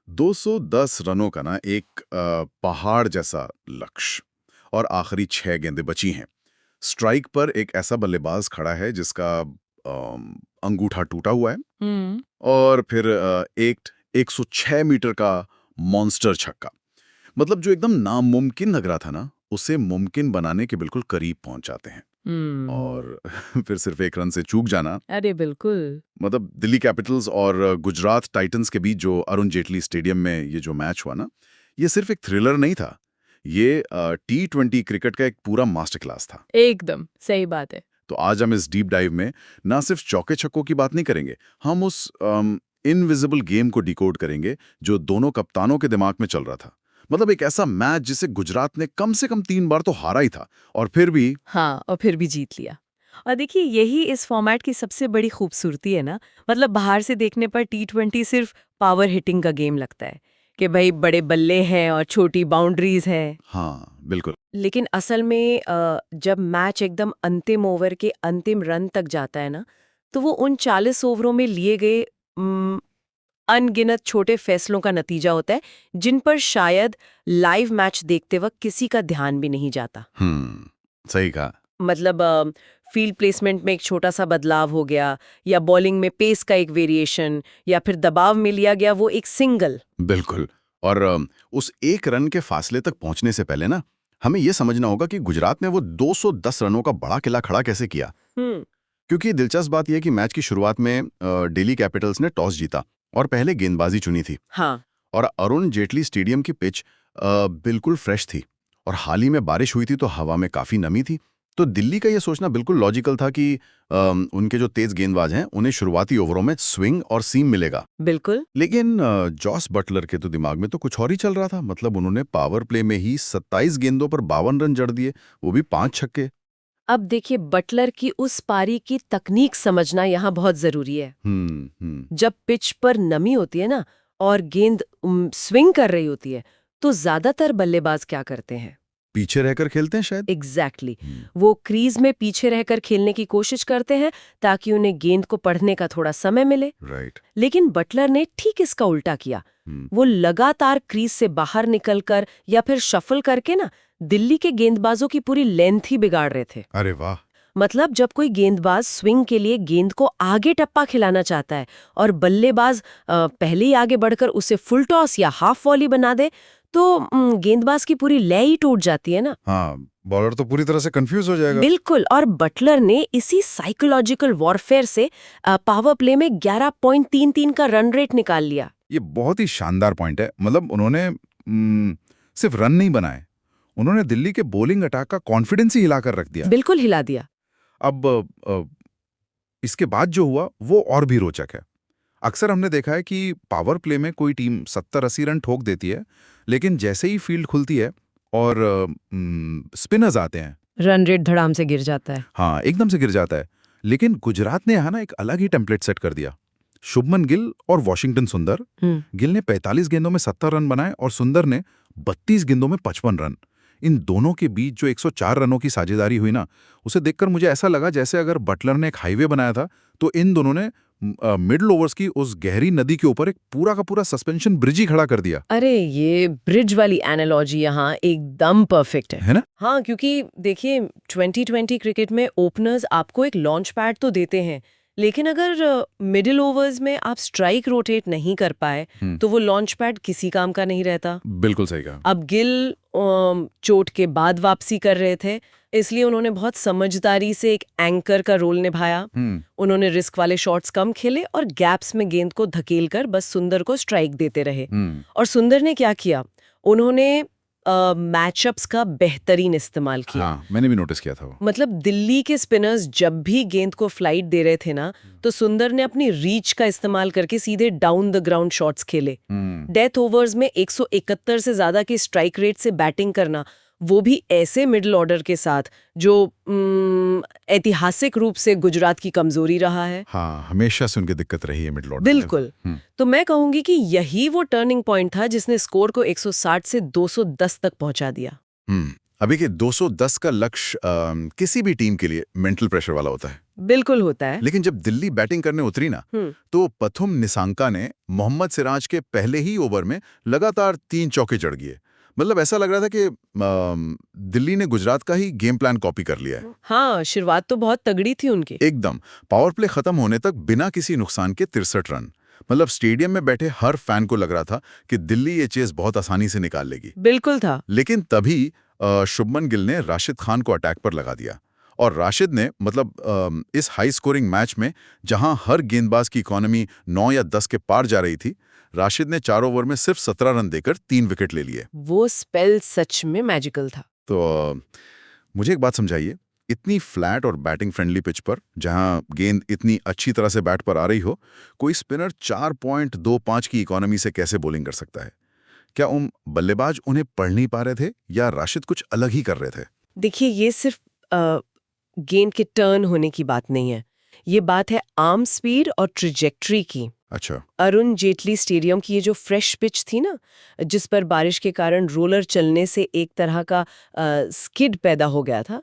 210 रनों का ना एक पहाड़ जैसा लक्ष्य और आखिरी 6 गेंदें बची हैं। स्ट्राइक पर एक ऐसा बल्लेबाज खड़ा है जिसका अंगूठा टूटा हुआ है हम्म। और फिर एक 106 मीटर का मॉन्स्टर छक्का। मतलब जो एकदम नामुमकिन लग रहा था ना, उसे मुमकिन बनाने के बिल्कुल करीब पहुंच जाते हैं। हम्म। और फिर सिर्फ एक रन से चूक जाना, अरे बिल्कुल। मतलब दिल्ली कैपिटल्स और गुजरात टाइटंस के बीच जो अरुण जेटली स्टेडियम में ये जो मैच हुआ ना, ये सिर्फ एक थ्रिलर नहीं था। ये T20 क्रिकेट का एक पूरा मास्टर क्लास था। एकदम सही बात है। तो आज हम इस डीप डाइव में ना सिर्फ चौके छक्कों की बात नहीं करेंगे, हम उस इनविजिबल गेम को डिकोड करेंगे जो दोनों कप्तानों के दिमाग में चल रहा था। मतलब एक ऐसा मैच जिसे गुजरात ने कम से कम 3 बार तो हारा ही था, और फिर भी हाँ, और फिर भी जीत लिया। और देखिए यही इस फॉर्मेट की सबसे बड़ी खूबसूरती है ना। मतलब बाहर से देखने पर T20 सिर्फ पावर हिटिंग का गेम लगता है कि भाई बड़े बल्ले हैं और छोटी बाउंड्रीज हैं। हाँ, बिल्कुल। लेकिन असल में जब मैच एकदम अंतिम ओवर के अंतिम रन तक जाता है ना, तो वो उन 40 ओवरों में लिए गए अनगिनत छोटे फैसलों का नतीजा होता है, जिन पर शायद लाइव मैच देखते वक्त किसी का ध्यान भी नहीं जाता। सही कहा। मतलब फील्ड प्लेसमेंट में एक छोटा सा बदलाव हो गया, या बॉलिंग में पेस का एक वेरिएशन, या फिर दबाव में लिया गया वो एक सिंगल। बिल्कुल। और उस एक रन के फासले तक पहुंचने से पहले ना, हमें यह समझना होगा कि गुजरात ने वो 210 रनों का बड़ा किला खड़ा कैसे किया। हम्म। क्योंकि दिलचस्प बात यह है कि मैच की शुरुआत में दिल्ली कैपिटल्स ने टॉस जीता और पहले गेंदबाजी चुनी थी। हाँ। और अरुण जेटली स्टेडियम की पिच बिल्कुल फ्रेश थी, और हाल ही में बारिश हुई थी तो हवा में काफी नमी थी। तो दिल्ली का यह सोचना बिल्कुल लॉजिकल था कि उनके जो तेज गेंदबाज हैं उन्हें शुरुआती ओवरों में स्विंग और सीम मिलेगा। बिल्कुल। लेकिन जॉस बटलर के तो दिमाग में तो कुछ और ही चल रहा था। मतलब उन्होंने पावर प्ले में ही 27 गेंदों पर 52 रन जड़ दिए, वो भी 5 छक्के। अब देखिए बटलर की उस पारी की तकनीक समझना यहाँ बहुत जरूरी है। हम्म। जब पिच पर नमी होती है ना, और गेंद स्विंग कर रही होती है, तो ज्यादातर बल्लेबाज क्या करते हैं? पीछे रहकर खेलते हैं शायद। एग्जैक्टली वो क्रीज में पीछे रहकर खेलने की कोशिश करते हैं, ताकि उन्हें गेंद को पढ़ने का थोड़ा समय मिले। राइट। लेकिन बटलर ने ठीक इसका उल्टा किया। वो लगातार क्रीज से बाहर निकलकर या फिर शफल करके ना दिल्ली के गेंदबाजों की पूरी लेंथ ही बिगाड़ रहे थे। अरे वाह। मतलब जब कोई गेंदबाज स्विंग के लिए गेंद को आगे टप्पा खिलाना चाहता है और बल्लेबाज पहले ही आगे बढ़कर उसे फुल टॉस या हाफ वॉली बना दे, तो गेंदबाज की पूरी लय ही टूट जाती है ना। हाँ, बॉलर तो पूरी तरह से कंफ्यूज हो जाएगा। बिल्कुल। और बटलर ने इसी साइकोलॉजिकल वॉरफेयर से पावर प्ले में 11.33 का रन रेट निकाल लिया। ये बहुत ही शानदार पॉइंट है। मतलब उन्होंने सिर्फ रन नहीं बनाए, उन्होंने दिल्ली के बॉलिंग अटैक का कॉन्फिडेंस ही हिलाकर रख दिया। बिल्कुल हिला दिया। अब इसके बाद जो हुआ वो और भी रोचक है। अक्सर हमने देखा है कि पावर प्ले में कोई टीम 70-80 रन ठोक देती है, लेकिन जैसे ही फील्ड खुलती है और स्पिनर्स आते हैं, रन रेट धड़ाम से गिर जाता है। हाँ, एकदम से गिर जाता है। लेकिन गुजरात ने यहाँ ना एक अलग ही टेम्पलेट सेट कर दिया। शुभमन गिल और वॉशिंगटन सुंदर। गिल ने 45 गेंदों में 70 रन बनाए और सुंदर ने 32 गेंदों में 55 रन। इन दोनों के बीच जो 104 रनों की साझेदारी हुई ना, उसे देखकर मुझे ऐसा लगा जैसे अगर बटलर ने एक हाईवे बनाया था, तो इन दोनों ने मिडल ओवर्स की उस गहरी नदी के ऊपर एक पूरा का पूरा सस्पेंशन ब्रिज ही खड़ा कर दिया। अरे ये ब्रिज वाली एनालॉजी यहाँ एकदम परफेक्ट है ना? हाँ, क्योंकि देखिए 2020 क्रिकेट में ओपनर्स आपको एक लॉन्च पैड तो देते हैं, लेकिन अगर मिडिल ओवर्स में आप स्ट्राइक रोटेट नहीं कर पाए, तो वो लॉन्च पैड किसी काम का नहीं रहता। बिल्कुल सही कहा। अब गिल चोट के बाद वापसी कर रहे थे, इसलिए उन्होंने बहुत समझदारी से एक एंकर का रोल निभाया। उन्होंने रिस्क वाले शॉट्स कम खेले और गैप्स में गेंद को धकेल कर बस सुंदर को स्ट्राइक देते रहे। और सुंदर ने क्या किया, उन्होंने मैचअप्स का बेहतरीन इस्तेमाल किया। हाँ, मैंने भी नोटिस किया था वो। मतलब दिल्ली के स्पिनर्स जब भी गेंद को फ्लाइट दे रहे थे ना, तो सुंदर ने अपनी रीच का इस्तेमाल करके सीधे डाउन द ग्राउंड शॉट्स खेले। डेथ ओवर्स में 171 से ज्यादा की स्ट्राइक रेट से बैटिंग करना, वो भी ऐसे मिडिल ऑर्डर के साथ जो ऐतिहासिक रूप से गुजरात की कमजोरी रहा है। हाँ, हमेशा से उनकी दिक्कत रही है मिडिल ऑर्डर। बिल्कुल। तो मैं कहूंगी कि यही वो टर्निंग पॉइंट था जिसने स्कोर को 160 से 210 तक पहुंचा दिया। अभी के 210 का लक्ष्य किसी भी टीम के लिए मेंटल प्रेशर वाला होता है। बिल्कुल होता है। लेकिन जब दिल्ली बैटिंग करने उतरी ना, तो पथुम निसांका ने मोहम्मद सिराज के पहले ही ओवर में लगातार 3 चौके जड़ दिए। मतलब ऐसा लग रहा था कि दिल्ली ने गुजरात का ही गेम प्लान कॉपी कर लिया है। हाँ, शुरुआत तो बहुत तगड़ी थी उनकी। एकदम। पावर प्ले खत्म होने तक बिना किसी नुकसान के 63 रन। मतलब स्टेडियम में बैठे हर फैन को लग रहा था कि दिल्ली ये चेस बहुत आसानी से निकाल लेगी। बिल्कुल था। लेकिन तभी शुभमन गिल ने राशिद खान को अटैक पर लगा दिया। और राशिद ने मतलब इस हाई स्कोरिंग मैच में जहां हर गेंदबाज की इकोनॉमी 9 या 10 के पार जा रही थी, राशिद ने 4 ओवर में सिर्फ 17 रन देकर 3 विकेट ले लिए। वो स्पेल सच में मैजिकल था। तो मुझे एक बात समझाइए, इतनी फ्लैट और बैटिंग फ्रेंडली पिच पर जहां गेंद इतनी अच्छी तरह से बैट पर आ रही हो, कोई स्पिनर 4.25 की इकोनॉमी से कैसे बॉलिंग कर सकता है? क्या बल्लेबाज उन्हें पढ़ नहीं पा रहे थे या राशिद कुछ अलग ही कर रहे थे? देखिए, ये सिर्फ गेंद के टर्न होने की बात नहीं है। ये बात है आर्म स्पीड और ट्रिजेक्टरी की। अच्छा। अरुण जेटली स्टेडियम की ये जो फ्रेश पिच थी ना, जिस पर बारिश के कारण रोलर चलने से एक तरह का स्किड पैदा हो गया था,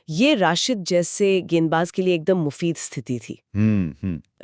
ये राशिद जैसे गेंदबाज के लिए एकदम मुफीद स्थिति थी।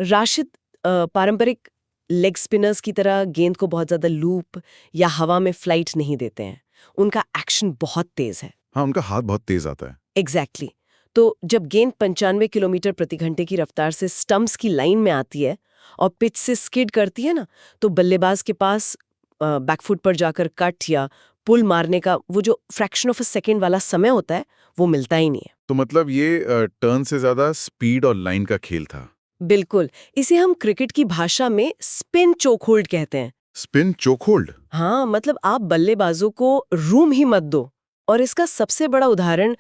राशिद पारंपरिक लेग स्पिनर्स की तरह गेंद को बहुत ज्यादा लूप या हवा में फ्लाइट नहीं देते हैं। उनका एक्शन बहुत तेज है। हाँ, उनका हाथ बहुत तेज आता है। एग्जैक्टली। तो जब गेंद 95 किलोमीटर प्रति घंटे की रफ्तार से स्टंप्स की लाइन में आती है और पिच से स्किड करती है ना, तो बल्लेबाज के पास बैकफुट पर जाकर कट या पुल मारने का वो जो फ्रैक्शन ऑफ अ सेकेंड वाला समय होता है, वो मिलता ही नहीं है। तो मतलब ये टर्न से ज्यादा स्पीड और लाइन का खेल था। बिल्कुल। इसे हम क्रिकेट की भाषा में स्पिन चोक होल्ड कहते हैं। स्पिन चोक होल्ड? हाँ, मतलब आप बल्लेबाजों को रूम ही मत दो। और इसका सबसे बड़ा उदाहरण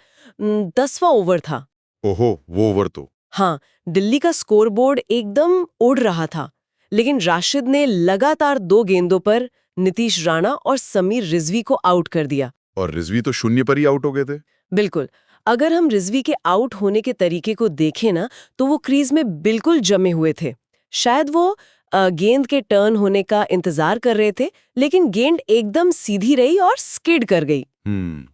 10वां ओवर था। ओहो, वो ओवर तो। हाँ, दिल्ली का स्कोरबोर्ड एकदम उड़ रहा था, लेकिन राशिद ने लगातार 2 गेंदों पर नीतीश राणा और समीर रिजवी को आउट कर दिया। और रिजवी तो शून्य पर ही आउट हो गए थे। बिल्कुल। अगर हम रिजवी के आउट होने के तरीके को देखें ना, तो वो क्रीज में बिल्कुल जमे हुए थे। शायद वो गेंद के टर्न होने का इंतजार कर रहे थे, लेकिन गेंद एकदम सीधी रही और स्किड कर गई।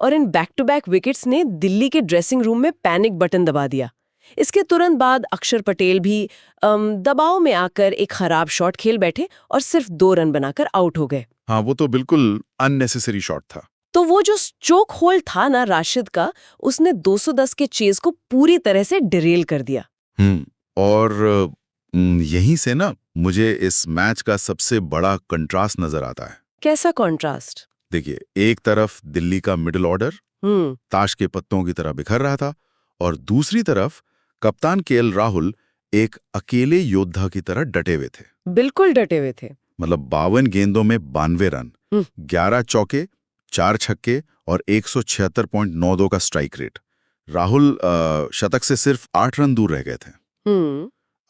और इन बैक टू बैक विकेट्स ने दिल्ली के ड्रेसिंग रूम में पैनिक बटन दबा दिया। इसके तुरंत बाद अक्षर पटेल भी दबाव में आकर एक खराब शॉट खेल बैठे और सिर्फ 2 रन बनाकर आउट हो गए। हाँ, वो तो बिल्कुल अननेसेसरी शॉट था। तो वो जो चोक होल्ड था ना राशिद का, उसने 210 के चेज को पूरी तरह से डिरेल कर दिया। और यहीं से ना मुझे इस मैच का सबसे बड़ा कंट्रास्ट नजर आता है। कैसा कंट्रास्ट? देखिए, एक तरफ दिल्ली का मिडिल ऑर्डर ताश के पत्तों की तरह बिखर रहा था, और दूसरी तरफ कप्तान केएल राहुल एक अकेले योद्धा की तरह डटे हुए थे। बिल्कुल डटे हुए थे। मतलब 52 गेंदों में 92 रन, 11 चौके, 4 छक्के और 176.92 का स्ट्राइक रेट। राहुल शतक से सिर्फ 8 रन दूर रह गए थे।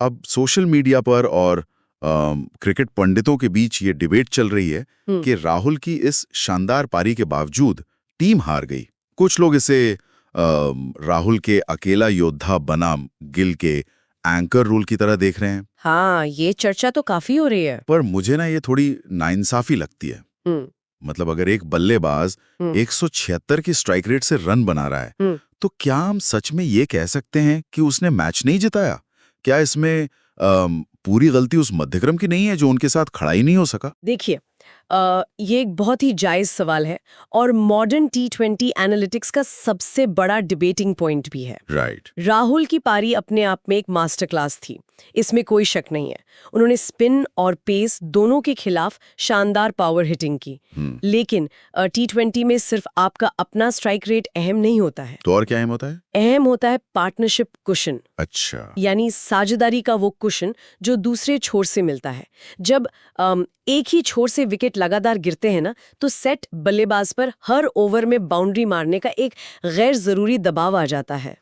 अब सोशल मीडिया पर और क्रिकेट पंडितों के बीच ये डिबेट चल रही है कि राहुल की इस शानदार पारी के बावजूद टीम हार गई। कुछ लोग इसे राहुल के अकेला योद्धा बनाम गिल के एंकर रूल की तरह देख रहे हैं। हाँ, ये चर्चा तो काफी हो रही है। पर मुझे ना ये थोड़ी नाइंसाफी लगती है। मतलब अगर एक बल्लेबाज 176 की स्ट्राइक रेट से रन बना रहा है, तो क्या हम सच में ये कह सकते हैं कि उसने मैच नहीं जिताया? क्या इसमें पूरी गलती उस मध्यक्रम की नहीं है जो उनके साथ खड़ा ही नहीं हो सका? देखिए, ये एक बहुत ही जायज सवाल है और मॉडर्न T20 एनालिटिक्स का सबसे बड़ा डिबेटिंग पॉइंट भी है। राइट। राहुल की पारी अपने आप में एक मास्टर क्लास थी, इसमें कोई शक नहीं है। उन्होंने स्पिन और पेस दोनों के खिलाफ शानदार पावर हिटिंग की। लेकिन T20 में सिर्फ आपका अपना स्ट्राइक रेट अहम नहीं होता है। तो और क्या अहम होता है? अहम होता है पार्टनरशिप कुशन। अच्छा। यानी साझेदारी का वो कुशन जो दूसरे छोर से मिलता है। जब एक ही छोर से विकेट लगातार गिरते हैं ना, तो सेट बल्लेबाज पर हर ओवर में बाउंड्री मारने का एक गैर जरूरी दबाव आ जाता है।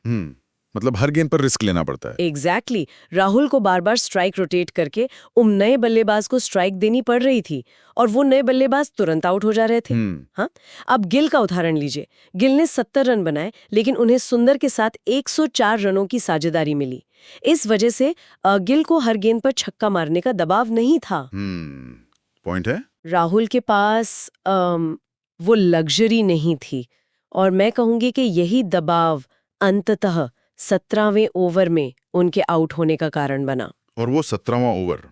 मतलब हर गेंद पर रिस्क लेना पड़ता है। एग्जैक्टली। राहुल को बार बार स्ट्राइक रोटेट करके नए बल्लेबाज को स्ट्राइक देनी पड़ रही थी और वो नए बल्लेबाज तुरंत आउट हो जा रहे थे। हाँ, अब गिल का उदाहरण लीजिए। गिल ने 70 रन बनाए, लेकिन उन्हें सुंदर के साथ 104 रनों की साझेदारी मिली। इस वजह से गिल को हर गेंद पर छक्का मारने का दबाव नहीं था। पॉइंट है। राहुल के पास वो लग्जरी नहीं थी। और मैं कहूंगी कि यही दबाव अंततः 17वें ओवर में उनके आउट होने का कारण बना। और वो 17वां ओवर,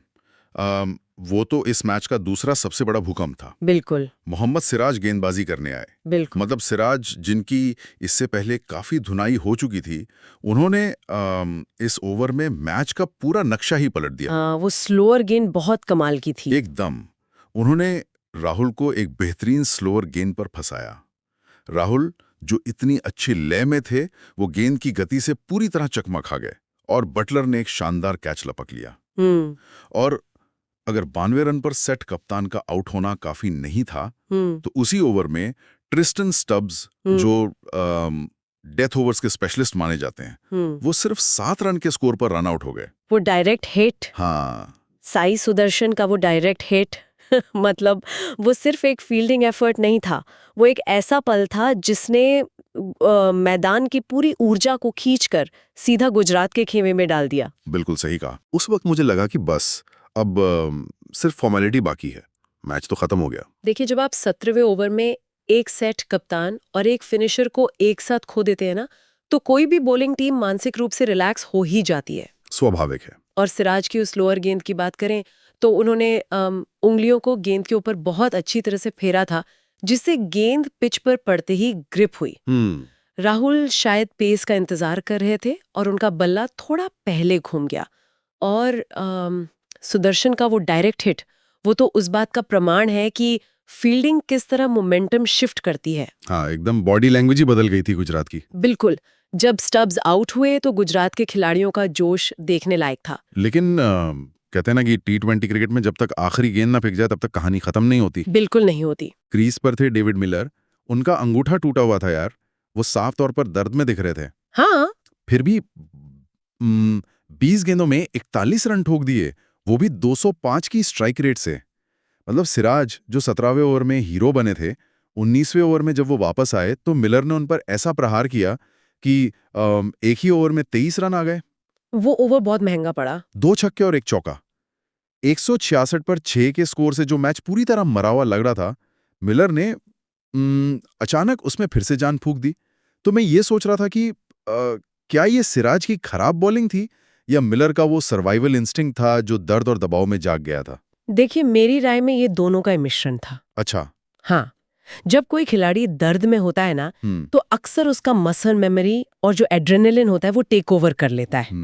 वो तो इस मैच का दूसरा सबसे बड़ा भूकंप था। बिल्कुल मोहम्मद सिराज गेंदबाजी करने आए। बिल्कुल। मतलब सिराज, जिनकी इससे पहले काफी धुनाई हो चुकी थी, उन्होंने इस ओवर में मैच का पूरा नक्शा ही पलट दिया। वो स्लोअर गेंद बहुत कमाल की थी। एकदम। उन्होंने राहुल को एक बेहतरीन स्लोअर गेंद पर फंसाया। राहुल, जो इतनी अच्छी लय में थे, वो गेंद की गति से पूरी तरह चकमा खा गए और बटलर ने एक शानदार कैच लपक लिया। और अगर 92 रन पर सेट कप्तान का आउट होना काफी नहीं था, तो उसी ओवर में ट्रिस्टन स्टब्स, जो डेथ ओवर्स के स्पेशलिस्ट माने जाते हैं, वो सिर्फ 7 रन के स्कोर पर रन आउट हो गए। वो डायरेक्ट हिट। हाँ, साई सुदर्शन का वो डायरेक्ट हिट मतलब वो सिर्फ एक फील्डिंग एफर्ट नहीं था, वो एक ऐसा पल था जिसने मैदान की पूरी ऊर्जा को खींचकर सीधा गुजरात के खेमे में डाल दिया। बिल्कुल सही कहा। उस वक्त मुझे लगा कि बस अब सिर्फ फॉर्मेलिटी बाकी है, मैच तो खत्म हो गया। देखिए, जब आप 17वें ओवर में एक सेट कप्तान और एक फिनिशर को एक साथ खो देते हैं ना, तो कोई भी बॉलिंग टीम मानसिक रूप से रिलैक्स हो ही जाती है। स्वाभाविक है। और सिराज की उस लोअर गेंद की बात करें तो उन्होंने उंगलियों को गेंद के ऊपर बहुत अच्छी तरह से फेरा था, जिससे गेंद पिच पर पड़ते ही ग्रिप हुई। राहुल शायद पेस का इंतजार कर रहे थे और उनका बल्ला थोड़ा पहले घूम गया। और सुदर्शन का वो डायरेक्ट हिट, वो तो उस बात का प्रमाण है कि फील्डिंग किस तरह मोमेंटम शिफ्ट करती है। हाँ, एकदम बॉडी लैंग्वेज ही बदल गई थी गुजरात की। बिल्कुल। जब स्टब्स आउट हुए तो गुजरात के खिलाड़ियों का जोश देखने लायक था। लेकिन कहते हैं ना कि T20 क्रिकेट में जब तक आखिरी गेंद ना फेंक जाए तब तक कहानी खत्म नहीं होती। बिल्कुल नहीं होती। क्रीज पर थे डेविड मिलर, उनका अंगूठा टूटा हुआ था यार, वो साफ तौर पर दर्द में दिख रहे थे। हाँ, फिर भी 20 गेंदों में 41 रन ठोक दिए, वो भी 205 की स्ट्राइक रेट से। मतलब सिराज, जो 17वें ओवर में हीरो बने थे, 19वें ओवर में जब वो वापस आए तो मिलर ने उन पर ऐसा प्रहार किया कि एक ही ओवर में 23 रन आ गए। वो ओवर बहुत महंगा पड़ा। 2 छक्के और 1 चौका। 166 पर 6 के स्कोर से जो मैच पूरी तरह मरा हुआ लग रहा था, मिलर ने अचानक उसमें फिर से जान फूंक दी। तो मैं ये सोच रहा था कि क्या ये सिराज की खराब बॉलिंग थी या मिलर का वो सर्वाइवल इंस्टिंक्ट था जो दर्द और दबाव में जाग गया था? देखिए, मेरी राय में ये दोनों का मिश्रण था। अच्छा। हाँ, जब कोई खिलाड़ी दर्द में होता है ना, तो अक्सर उसका मसल मेमोरी और जो एड्रेनलिन होता है वो टेक ओवर कर लेता है।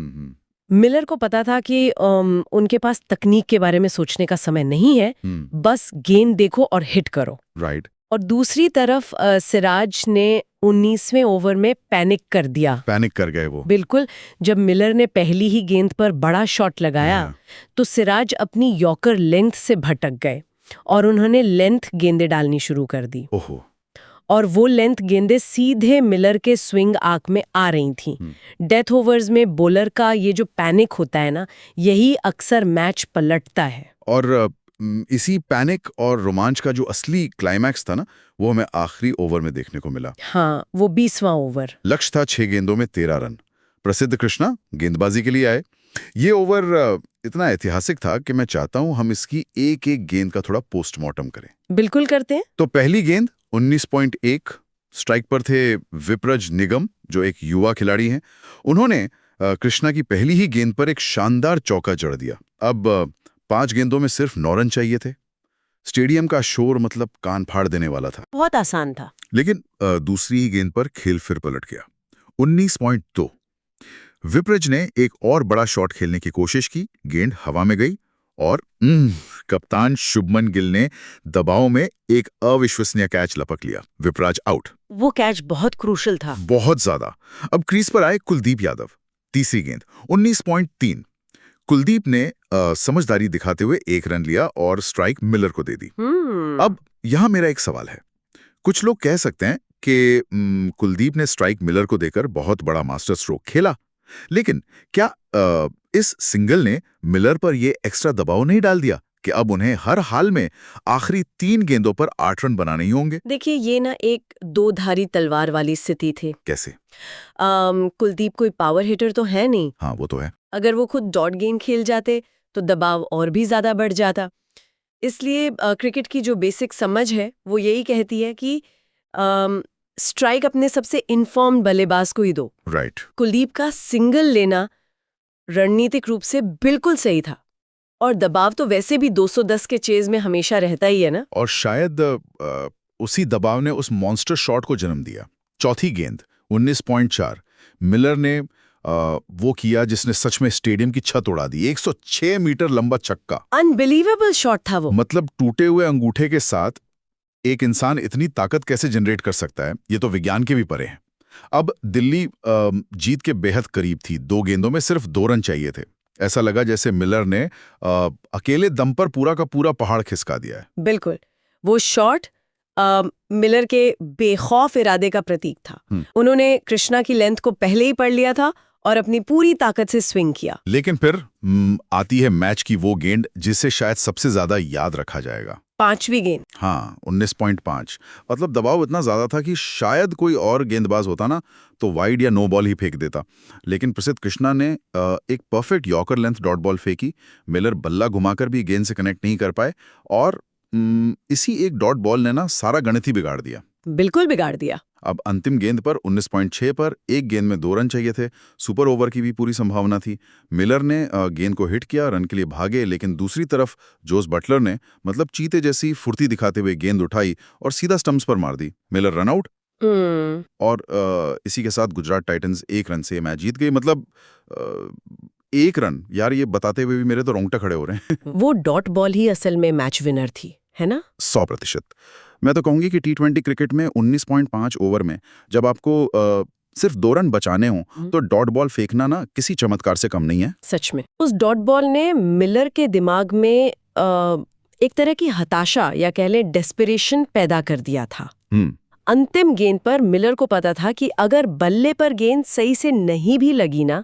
मिलर को पता था कि उनके पास तकनीक के बारे में सोचने का समय नहीं है, बस गेंद देखो और हिट करो। राइट। और दूसरी तरफ सिराज ने 19वें ओवर में पैनिक कर दिया। पैनिक कर गए वो। बिल्कुल। जब मिलर ने पहली ही गेंद पर बड़ा शॉट लगाया, तो सिराज अपनी यॉर्कर लेंथ से भटक गए और उन्होंने लेंथ गेंदें डालनी शुरू कर दी। ओहो। और वो लेंथ गेंदें सीधे मिलर के स्विंग आर्क में आ रही थीं। डेथ ओवर्स में बॉलर का ये जो पैनिक होता है ना, यही अक्सर मैच पलटता है। और इसी पैनिक और रोमांच का जो असली क्लाइमैक्स था ना, वो हमें आखिरी ओवर में देखने को मिला। हाँ, वो 20वां ओवर। लक्ष्य था 6 गेंदों में 13 रन। प्रसिद्ध कृष्णा गेंदबाजी के लिए आए। ये ओवर इतना ऐतिहासिक था कि मैं चाहता हूं हम इसकी एक एक गेंद का थोड़ा पोस्टमार्टम करें। बिल्कुल करते हैं। तो पहली गेंद 19.1, स्ट्राइक पर थे विप्रज निगम, जो एक युवा खिलाड़ी हैं। उन्होंने कृष्णा की पहली ही गेंद पर एक शानदार चौका जड़ दिया। अब 5 गेंदों में सिर्फ 9 रन चाहिए थे। स्टेडियम का शोर मतलब कान फाड़ देने वाला था। बहुत आसान था। लेकिन दूसरी ही गेंद पर खेल फिर पलट गया। 19.2, विप्रज ने एक और बड़ा शॉट खेलने की कोशिश की, गेंद हवा में गई और कप्तान शुभमन गिल ने दबाव में एक अविश्वसनीय कैच लपक लिया। विपराज आउट। वो कैच बहुत क्रूशल था। बहुत ज्यादा। अब क्रीज पर आए कुलदीप यादव। तीसरी गेंद 19.3, कुलदीप ने समझदारी दिखाते हुए 1 रन लिया और स्ट्राइक मिलर को दे दी। अब यहां मेरा एक सवाल है। कुछ लोग कह सकते हैं कि कुलदीप ने स्ट्राइक मिलर को देकर बहुत बड़ा मास्टर स्ट्रोक खेला, लेकिन क्या इस सिंगल ने मिलर पर यह एक्स्ट्रा दबाव नहीं डाल दिया कि अब उन्हें हर हाल में आखिरी 3 गेंदों पर 8 रन बनाने ही होंगे? देखिए, ये ना एक दो-धारी तलवार वाली स्थिति थी। कैसे? कुलदीप कोई पावर हिटर तो है नहीं। हाँ, वो तो है। अगर वो खुद डॉट गेम खेल जाते तो दबाव और भी ज्यादा बढ़ जाता। इसलिए क्रिकेट की जो बेसिक समझ है वो यही कहती है कि स्ट्राइक अपने सबसे इन्फॉर्म्ड बल्लेबाज को ही दो। राइट। कुलदीप का सिंगल लेना रणनीतिक रूप से बिल्कुल सही था, और दबाव तो वैसे भी 210 के चेज में हमेशा रहता ही है ना। और शायद उसी दबाव ने उस मॉन्स्टर शॉट को जन्म दिया। चौथी गेंद 19.4 मिलर ने वो किया जिसने सच में स्टेडियम की छत उड़ा दी। 106 मीटर लंबा छक्का। अनबिलीवेबल शॉट था वो। मतलब टूटे हुए अंगूठे के साथ एक इंसान इतनी ताकत कैसे जनरेट कर सकता है, ये तो विज्ञान के भी परे है। अब दिल्ली जीत के बेहद करीब थी। 2 गेंदों में सिर्फ 2 रन चाहिए थे। ऐसा लगा जैसे मिलर ने अकेले दम पर पूरा का पूरा पहाड़ खिसका दिया है। बिल्कुल। वो शॉट मिलर के बेखौफ इरादे का प्रतीक था। उन्होंने कृष्णा की लेंथ को पहले ही पढ़ लिया था और अपनी पूरी ताकत से स्विंग किया। लेकिन फिर आती है मैच की वो गेंद जिसे शायद सबसे ज्यादा याद रखा जाएगा। 5वीं गेंद। हाँ, 19.5। मतलब दबाव इतना ज्यादा था कि शायद कोई और गेंदबाज होता ना तो वाइड या नो बॉल ही फेंक देता। लेकिन प्रसिद्ध कृष्णा ने एक perfect yorker length dot ball फेंकी। मिलर बल्ला घुमाकर भी गेंद से कनेक्ट नहीं कर पाए, और इसी एक डॉट बॉल ने ना सारा गणित ही बिगाड़ दिया। बिल्कुल बिगाड़ दिया। अब अंतिम गेंद पर 19.6 पर एक गेंद में 2 रन चाहिए थे। सुपर ओवर की भी पूरी संभावना थी। मिलर ने गेंद को हिट किया, रन के लिए भागे, लेकिन दूसरी तरफ जोस बटलर ने मतलब चीते जैसी फुर्ती दिखाते हुए गेंद उठाई और सीधा स्टंप्स पर मार दी। Miller run out. और इसी के साथ गुजरात टाइटंस 1 रन से मैच जीत गई। मतलब 1 रन, यार ये बताते हुए भी मेरे तो रोंगटे खड़े हो रहे हैं। वो डॉट बॉल ही असल में मैच विनर थी, है ना? 100%। मैं तो कहूंगी कि T20 क्रिकेट में 19.5 ओवर में जब आपको सिर्फ 2 रन बचाने हों तो डॉट बॉल फेंकना ना किसी चमत्कार से कम नहीं है। सच में उस डॉट बॉल ने मिलर के दिमाग में एक तरह की हताशा या कह लें डेस्परेशन पैदा कर दिया था। अंतिम गेंद पर मिलर को पता था कि अगर बल्ले पर गेंद सही से नहीं भी लगी ना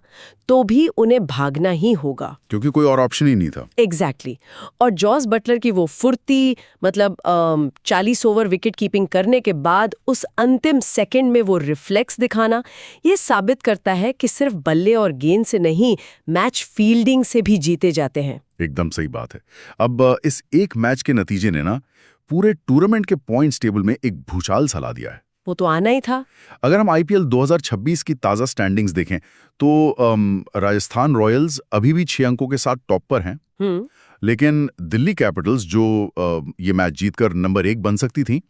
तो भी उन्हें भागना ही होगा, क्योंकि कोई और ऑप्शन ही नहीं था। एग्जैक्टली। और जॉस बटलर की वो फुर्ती, मतलब 40 ओवर विकेट कीपिंग करने के बाद उस अंतिम सेकंड में वो रिफ्लेक्स दिखाना, ये साबित करता है कि सिर्फ बल्ले और गेंद से नहीं, मैच फील्डिंग से भी जीते जाते हैं। एकदम सही बात है। अब इस एक मैच के नतीजे ने ना पूरे टूर्नामेंट के पॉइंट्स टेबल में एक भूचाल सा ला दिया है। वो तो आना ही था। अगर हम आईपीएल 2026 की ताजा स्टैंडिंग्स देखें तो राजस्थान रॉयल्स अभी भी 6 अंकों के साथ टॉप पर हैं। लेकिन दिल्ली कैपिटल्स जो ये मैच जीतकर नंबर 1 बन सकती थी,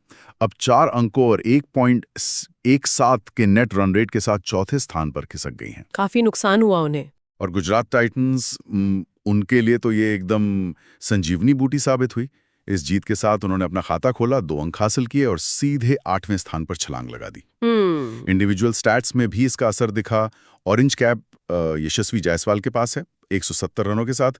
अब 4 अंकों और 1.17 के नेट रन रेट के साथ चौथे स्थान पर खिसक गई हैं। काफी नुकसान हुआ उन्हें। और गुजरात टाइटंस, उनके लिए तो ये एकदम संजीवनी बूटी साबित हुई। इस जीत के साथ उन्होंने अपना खाता खोला, 2 अंक हासिल किए और सीधे 8वें स्थान पर छलांग लगा दी। इंडिविजुअल स्टैट्स में भी इसका असर दिखा। ऑरेंज कैप यशस्वी जायसवाल के पास है 170 रनों के साथ।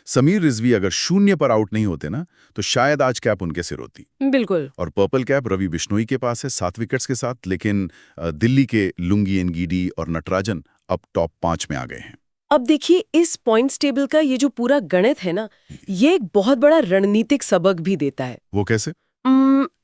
समीर रिजवी अगर 0 पर आउट नहीं होते ना तो शायद आज कैप उनके सिर होती। बिल्कुल। और पर्पल कैप रवि बिश्नोई के पास है 7 विकेट्स के साथ। लेकिन दिल्ली के लुंगी एनगीडी और नटराजन अब टॉप 5 में आ गए हैं। अब देखिए, इस पॉइंट्स टेबल का ये जो पूरा गणित है ना, ये एक बहुत बड़ा रणनीतिक सबक भी देता है। वो कैसे?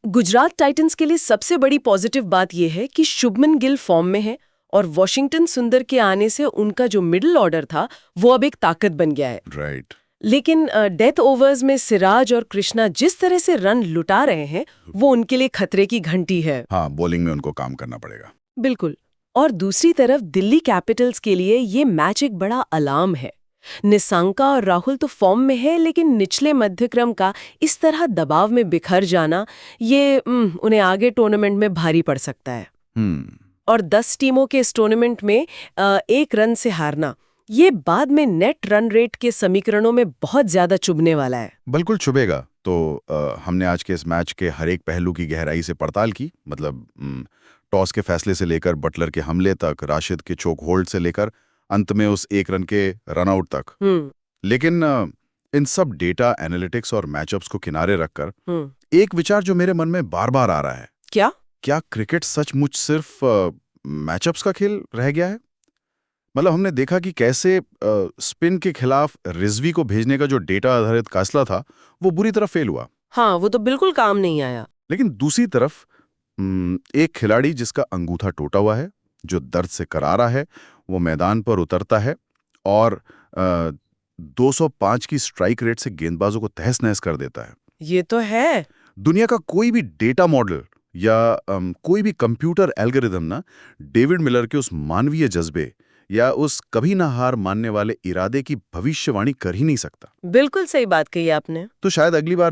गुजरात टाइटंस के लिए सबसे बड़ी पॉजिटिव बात यह है कि शुभमन गिल फॉर्म में है और वॉशिंगटन सुंदर के आने से उनका जो मिडिल ऑर्डर था वो अब एक ताकत बन गया है। राइट। लेकिन डेथ ओवर्स में सिराज और कृष्णा जिस तरह से रन लुटा रहे हैं वो उनके लिए खतरे की घंटी है। हाँ, बॉलिंग में उनको काम करना पड़ेगा। बिल्कुल। और दूसरी तरफ दिल्ली कैपिटल्स के लिए ये मैच एक बड़ा अलार्म है। निशंका और राहुल तो फॉर्म में है, लेकिन निचले मध्यक्रम का इस तरह दबाव में बिखर जाना, ये उन्हें आगे टूर्नामेंट में भारी पड़ सकता है। और 10 टीमों के इस टूर्नामेंट में 1 रन से हारना, ये बाद में नेट रन रेट के समीकरणों में बहुत ज्यादा चुभने वाला है। बिल्कुल चुभेगा। तो हमने आज के इस मैच के हर एक पहलू की गहराई से पड़ताल की। मतलब टॉस के फैसले से लेकर बटलर के हमले तक, राशिद के चोक होल्ड से लेकर अंत में उस 1 रन के रनआउट तक। लेकिन इन सब डेटा, एनालिटिक्स और मैचअप्स को किनारे रखकर एक विचार जो मेरे मन में बार बार आ रहा है, क्या क्रिकेट सचमुच सिर्फ मैचअप्स का खेल रह गया है? मतलब हमने देखा कि कैसे स्पिन के खिलाफ रिजवी को भेजने का जो डेटा आधारित फैसला था वो बुरी तरह फेल हुआ। हाँ, वो तो बिल्कुल काम नहीं आया। लेकिन दूसरी तरफ एक खिलाड़ी जिसका अंगूठा टूटा हुआ है, जो दर्द से करारा है, वो मैदान पर उतरता है और 205 की स्ट्राइक रेट से गेंदबाजों को तहस नहस कर देता है। ये तो है। दुनिया का कोई भी डेटा मॉडल या कोई भी कंप्यूटर एल्गोरिदम ना डेविड मिलर के उस मानवीय जज्बे या उस कभी ना हार मानने वाले इरादे की भविष्यवाणी कर ही नहीं सकता। बिल्कुल सही बात कही आपने। तो शायद अगली बार